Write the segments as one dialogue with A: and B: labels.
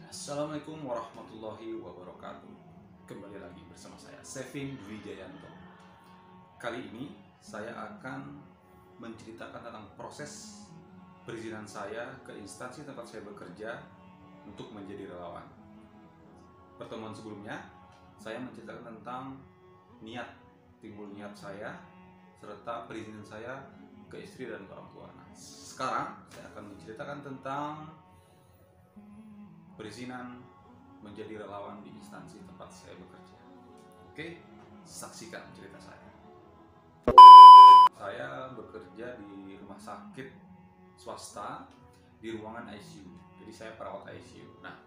A: Assalamualaikum warahmatullahi wabarakatuh. Kembali lagi bersama saya Sevin Dwi Jayanto. Kali ini saya akan menceritakan tentang proses perizinan saya ke instansi tempat saya bekerja untuk menjadi relawan. Pertemuan sebelumnya saya menceritakan tentang timbul niat saya serta perizinan saya ke istri dan orang tua. Nah, sekarang saya akan menceritakan tentang perizinan menjadi relawan di instansi tempat saya bekerja. Oke, saksikan cerita saya. Saya bekerja di rumah sakit swasta di ruangan ICU. Jadi saya perawat ICU. Nah,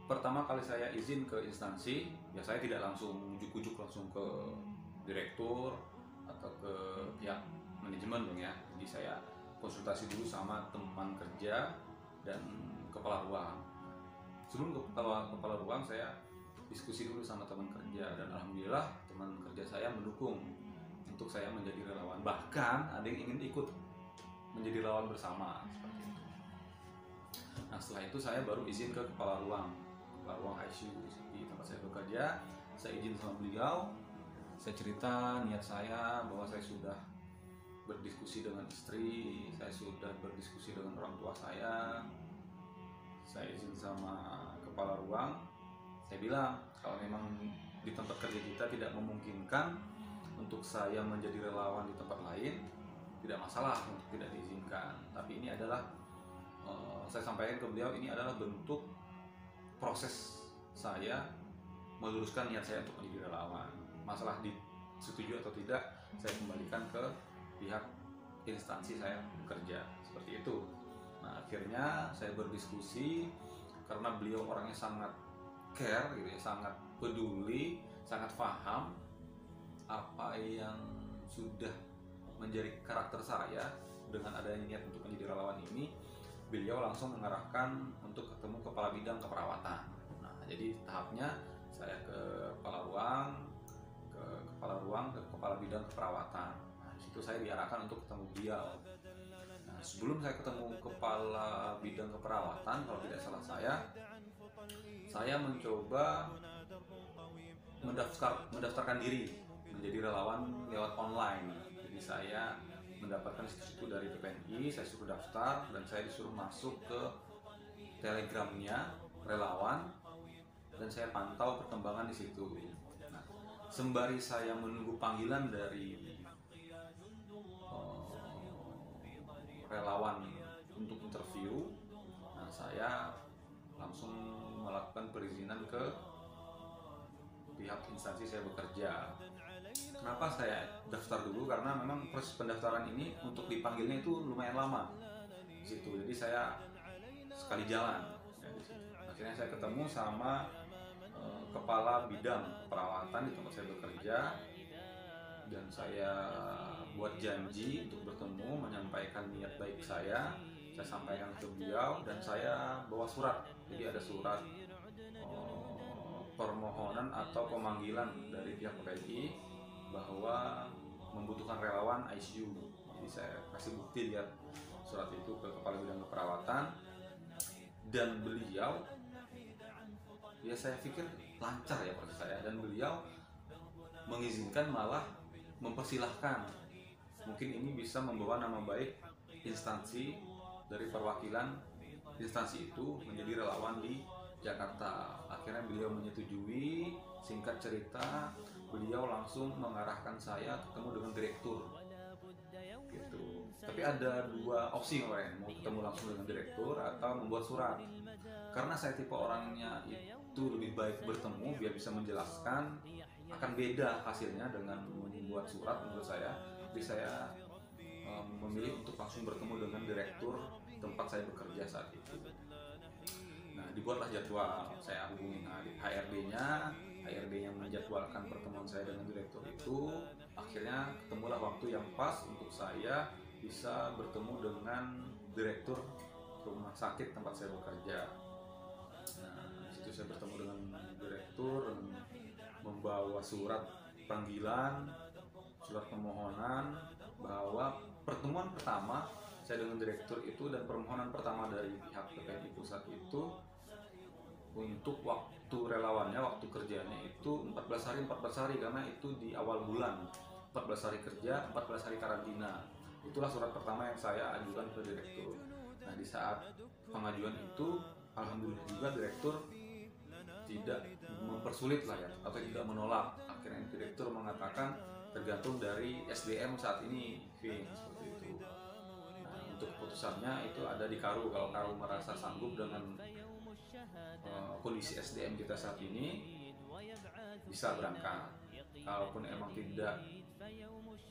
A: pertama kali saya izin ke instansi, ya saya tidak langsung ujuk-ujuk langsung ke direktur atau ke pihak manajemen dong ya. Jadi saya konsultasi dulu sama teman kerja dan kepala ruang. Sebelum ke kepala ruang, saya diskusi dulu sama teman kerja dan alhamdulillah teman kerja saya mendukung untuk saya menjadi relawan. Bahkan ada yang ingin ikut menjadi relawan bersama seperti itu. Nah, setelah itu saya baru izin ke kepala ruang ICU di tempat saya bekerja. Saya izin sama beliau. Saya cerita niat saya bahwa saya sudah berdiskusi dengan istri, saya sudah berdiskusi dengan orang tua saya. Saya izin sama kepala ruang, saya bilang kalau memang di tempat kerja kita tidak memungkinkan untuk saya menjadi relawan di tempat lain, tidak masalah untuk tidak diizinkan. Tapi ini adalah, saya sampaikan ke beliau, ini adalah bentuk proses saya meluruskan niat saya untuk menjadi relawan. Masalah disetujui atau tidak, saya kembalikan ke pihak instansi saya bekerja, seperti itu. Nah, akhirnya saya berdiskusi karena beliau orangnya sangat care gitu ya, sangat peduli, sangat paham apa yang sudah menjadi karakter saya. Dengan adanya niat untuk menjadi relawan ini, beliau langsung mengarahkan untuk ketemu kepala bidang keperawatan. Nah, jadi tahapnya saya ke kepala ruang, ke kepala bidang keperawatan. Nah, di situ saya diarahkan untuk ketemu beliau. Sebelum saya ketemu kepala bidang keperawatan, kalau tidak salah saya mencoba mendaftarkan diri menjadi relawan lewat online. Jadi saya mendapatkan situs dari PPNI, saya suruh daftar dan saya disuruh masuk ke telegramnya relawan dan saya pantau perkembangan di situ. Nah, sembari saya menunggu panggilan dari relawan untuk interview, nah saya langsung melakukan perizinan ke pihak instansi saya bekerja. Kenapa saya daftar dulu? Karena memang proses pendaftaran ini untuk dipanggilnya itu lumayan lama di situ. Jadi saya sekali jalan. Akhirnya saya ketemu sama kepala bidang perawatan di tempat saya bekerja dan saya buat janji untuk bertemu, menyampaikan niat baik saya sampaikan ke beliau dan saya bawa surat. Jadi ada surat permohonan atau pemanggilan dari pihak PPNI bahwa membutuhkan relawan ICU. Jadi saya kasih bukti lihat surat itu ke kepala bidang keperawatan dan beliau, ya saya pikir lancar ya proses saya, dan beliau mengizinkan, malah mempersilahkan mungkin ini bisa membawa nama baik instansi dari perwakilan instansi itu menjadi relawan di Jakarta. Akhirnya beliau menyetujui. Singkat cerita, beliau langsung mengarahkan saya ketemu dengan direktur gitu. Tapi ada dua opsi kemarin, mau ketemu langsung dengan direktur atau membuat surat. Karena saya tipe orangnya itu lebih baik bertemu biar bisa menjelaskan, akan beda hasilnya dengan membuat surat menurut saya. Jadi saya memilih untuk langsung bertemu dengan direktur tempat saya bekerja saat itu. Nah, dibuatlah jadwal, saya hubungi HRD-nya menjadwalkan pertemuan saya dengan direktur itu. Akhirnya ketemulah waktu yang pas untuk saya bisa bertemu dengan direktur rumah sakit tempat saya bekerja. Nah, di situ saya bertemu dengan direktur dan membawa surat panggilan, surat permohonan bahwa pertemuan pertama saya dengan direktur itu dan permohonan pertama dari pihak PPNI pusat itu untuk waktu relawannya, waktu kerjanya itu 14 hari karena itu di awal bulan. 14 hari kerja, 14 hari karantina. Itulah surat pertama yang saya ajukan ke direktur. Nah, di saat pengajuan itu alhamdulillah juga direktur tidak mempersulit lah ya, atau tidak menolak. Akhirnya direktur mengatakan tergantung dari SDM saat ini, seperti itu. Nah, untuk keputusannya itu ada di Karu. Kalau Karu merasa sanggup dengan kondisi SDM kita saat ini, bisa berangkat. Kalaupun emang tidak,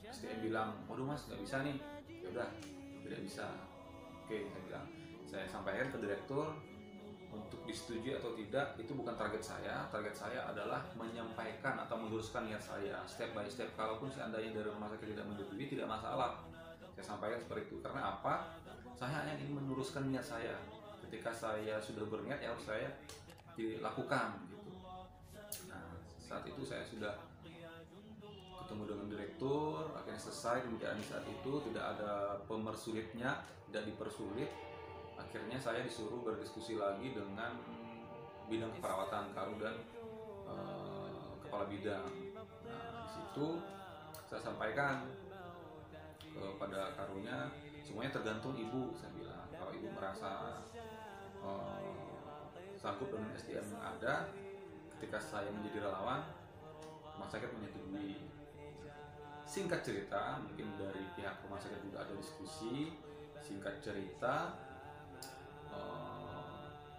A: SDM bilang, waduh mas nggak bisa nih, ya udah tidak bisa. Oke, saya bilang, saya sampaikan ke direktur untuk disetujui atau tidak itu bukan target saya. Target saya adalah menyampaikan atau meluruskan niat saya step by step. Kalaupun seandainya dari rumah sakit tidak menyetujui, tidak masalah, saya sampaikan seperti itu. Karena apa? Saya hanya ingin meluruskan niat saya. Ketika saya sudah berniat, ya harus saya dilakukan gitu. Nah, saat itu saya sudah ketemu dengan direktur, akhirnya selesai pembicaraan saat itu, tidak ada pemersulitnya, tidak dipersulit. Akhirnya saya disuruh berdiskusi lagi dengan bidang keperawatan Karu dan kepala bidang. Nah, di situ saya sampaikan kepada Karunya, semuanya tergantung ibu, saya bilang. Kalau ibu merasa sanggup dengan SDM yang ada, ketika saya menjadi relawan, rumah sakit menyetujui. Singkat cerita, mungkin dari pihak rumah sakit juga ada diskusi. Singkat cerita,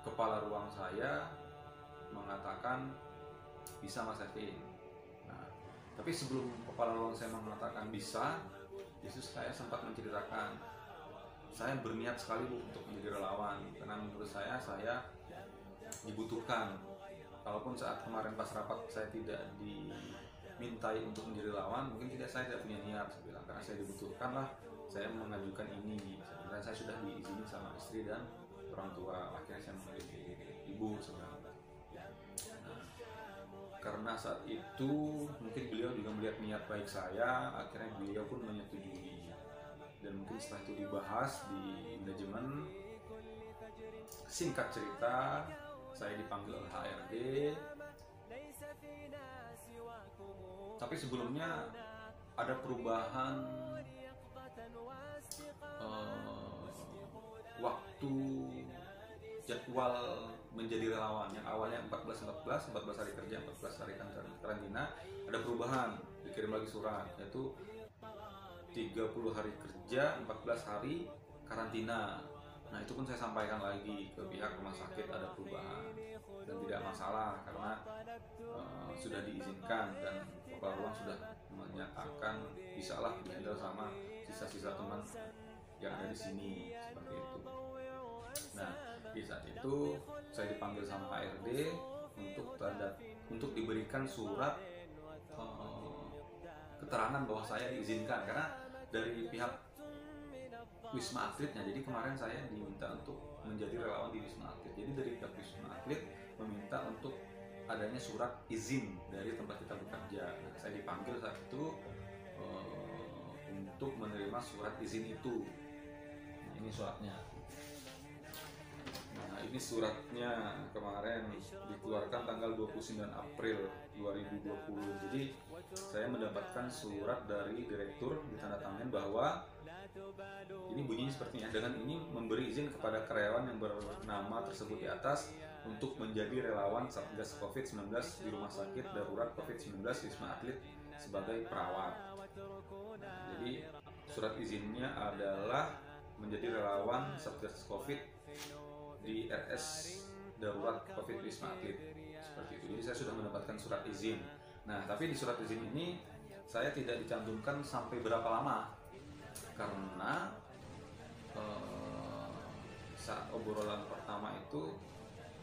A: kepala ruang saya mengatakan bisa mas Evin. Nah, tapi sebelum kepala ruang saya mengatakan bisa, justru saya sempat menceritakan saya berniat sekali Bu untuk menjadi relawan, karena menurut saya dibutuhkan. Kalaupun saat kemarin pas rapat saya tidak dimintai untuk menjadi relawan, mungkin saya tidak punya niat, saya bilang, karena saya dibutuhkan lah, saya mengajukan ini. Dan saya sudah diizini sama istri dan orang tua. Akhirnya saya memilih ibu sebenarnya. Nah, karena saat itu mungkin beliau juga melihat niat baik saya, akhirnya beliau pun menyetujui. Dan mungkin setelah itu dibahas di manajemen. Singkat cerita, saya dipanggil oleh HRD. Tapi sebelumnya ada perubahan waktu jadwal menjadi relawan. Yang awalnya 14 hari kerja, 14 hari karantina, ada perubahan, dikirim lagi surat, yaitu 30 hari kerja, 14 hari karantina. Nah, itu pun saya sampaikan lagi ke pihak rumah sakit, ada perubahan dan tidak masalah karena sudah diizinkan dan kepala ruang sudah menyatakan bisalah dihandle sama sisa-sisa teman yang ada di sini, seperti itu. Nah, di saat itu saya dipanggil sama HRD untuk diberikan surat keterangan bahwa saya diizinkan, karena dari pihak Wisma Atletnya. Jadi kemarin saya diminta untuk menjadi relawan di Wisma Atlet. Jadi dari pihak Wisma Atlet meminta untuk adanya surat izin dari tempat kita bekerja. Nah, saya dipanggil saat itu untuk menerima surat izin itu. Nah, ini suratnya. Nah, ini suratnya kemarin dikeluarkan tanggal 29 April 2020. Jadi saya mendapatkan surat dari direktur ditandatangani bahwa ini bunyinya seperti ini, dengan ini memberi izin kepada karyawan yang bernama tersebut di atas untuk menjadi relawan Satgas COVID-19 di Rumah Sakit Darurat COVID-19 Wisma Atlet sebagai perawat. Nah, jadi surat izinnya adalah menjadi relawan Satgas COVID di RS Darurat COVID Wisma Atlet, seperti itu. Jadi saya sudah mendapatkan surat izin. Nah, tapi di surat izin ini saya tidak dicantumkan sampai berapa lama. karena saat obrolan pertama itu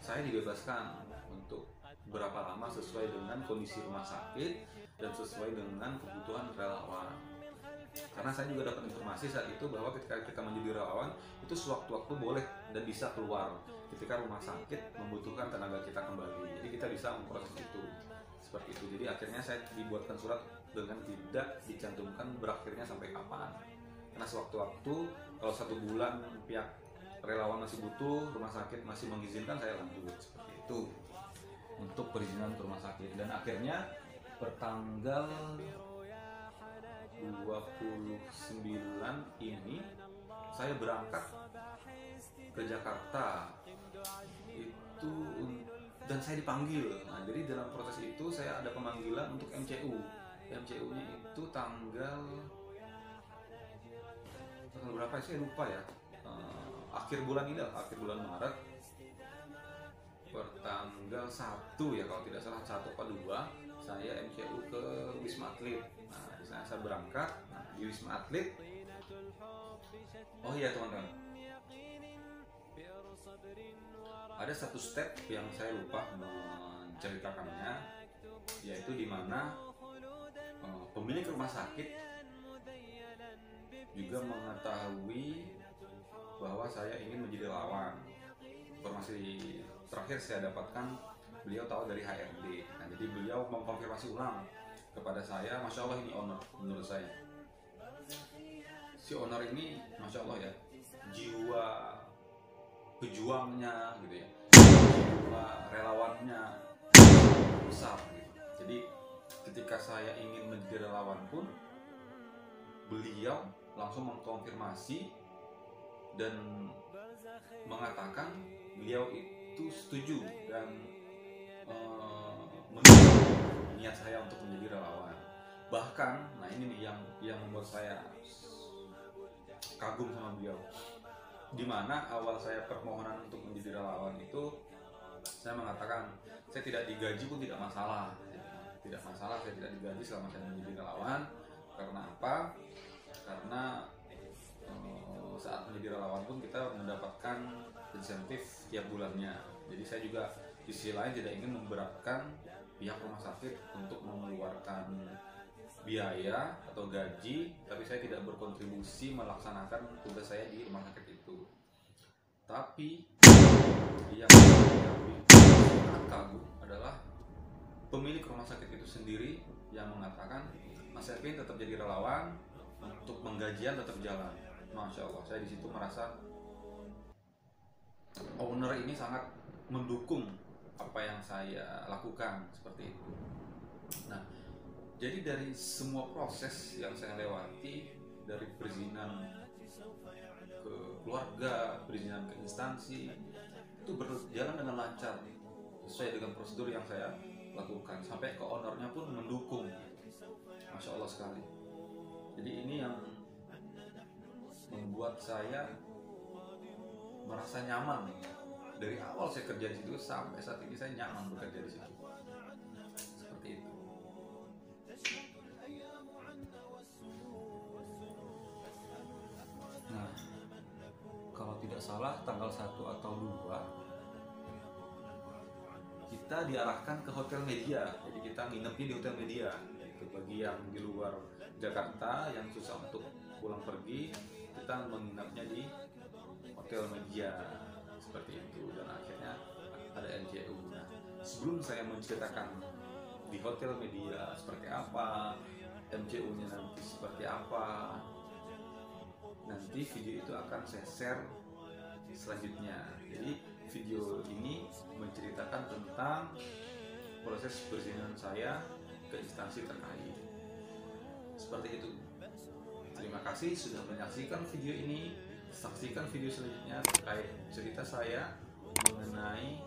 A: saya dibebaskan untuk berapa lama sesuai dengan kondisi rumah sakit dan sesuai dengan kebutuhan relawan. Karena saya juga dapat informasi saat itu bahwa ketika kita menjadi relawan itu sewaktu-waktu boleh dan bisa keluar ketika rumah sakit membutuhkan tenaga kita kembali. Jadi kita bisa memproses itu seperti itu. Jadi akhirnya saya dibuatkan surat dengan tidak dicantumkan berakhirnya sampai kapan. Karena sewaktu-waktu kalau 1 bulan pihak relawan masih butuh, rumah sakit masih mengizinkan, saya lanjut seperti itu untuk perizinan ke rumah sakit. Dan akhirnya pertanggal 29 ini saya berangkat ke Jakarta itu, dan saya dipanggil. Nah, jadi dalam proses itu saya ada pemanggilan untuk MCU. MCU-nya itu tanggal berapa sih, saya lupa ya. Akhir bulan ini, akhir bulan Maret, pertanggal 1 ya kalau tidak salah, 1 atau 2, saya MCU ke Wisma Atlet. Nah, di sana saya berangkat. Nah, di Wisma Atlet, oh iya teman-teman, ada satu step yang saya lupa menceritakannya, yaitu di mana pemilik rumah sakit juga mengetahui bahwa saya ingin menjadi relawan. Informasi terakhir saya dapatkan, beliau tahu dari HRD. Nah, jadi beliau mengkonfirmasi ulang kepada saya. Masya Allah, ini owner menurut saya. Si owner ini Masya Allah ya, jiwa pejuangnya gitu ya, jiwa relawannya besar gitu. Jadi ketika saya ingin menjadi relawan pun, beliau langsung mengkonfirmasi dan mengatakan beliau itu setuju dan mendukung niat saya untuk menjadi relawan. Bahkan, nah ini nih yang membuat saya kagum sama beliau. Dimana awal saya permohonan untuk menjadi relawan itu, saya mengatakan saya tidak digaji pun tidak masalah. Tidak masalah saya tidak digaji selama saya menjadi relawan. Karena apa? Karena saat menjadi relawan pun kita mendapatkan insentif tiap bulannya. Jadi saya juga di sisi lain tidak ingin memberatkan pihak rumah sakit untuk mengeluarkan biaya atau gaji, tapi saya tidak berkontribusi melaksanakan tugas saya di rumah sakit itu. Tapi yang lebih kagum adalah pemilik rumah sakit itu sendiri yang mengatakan, Mas Ervin tetap jadi relawan, untuk penggajian tetap jalan. Masya Allah, saya di situ merasa owner ini sangat mendukung apa yang saya lakukan seperti itu. Nah, jadi dari semua proses yang saya lewati, dari perizinan ke keluarga, perizinan ke instansi, itu berjalan dengan lancar sesuai dengan prosedur yang saya lakukan. Sampai ke ownernya pun mendukung. Masya Allah sekali. Jadi ini yang membuat saya merasa nyaman. Dari awal saya kerja di situ sampai saat ini saya nyaman bekerja di situ. Seperti itu. Nah, kalau tidak salah tanggal 1 atau 2 kita diarahkan ke Hotel Media. Jadi kita nginepnya di Hotel Media. Itu bagi yang di luar Jakarta yang susah untuk pulang pergi, kita menginapnya di Hotel Media seperti itu. Dan akhirnya ada MCU. Nah, sebelum saya menceritakan di Hotel Media seperti apa, MCU-nya nanti seperti apa, nanti video itu akan saya share selanjutnya. Jadi video ini menceritakan tentang proses perizinan saya ke instansi terkait. Seperti itu. Terima kasih sudah menyaksikan video ini. Saksikan video selanjutnya terkait cerita saya mengenai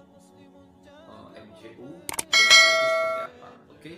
A: MCU dan itu seperti apa. Oke?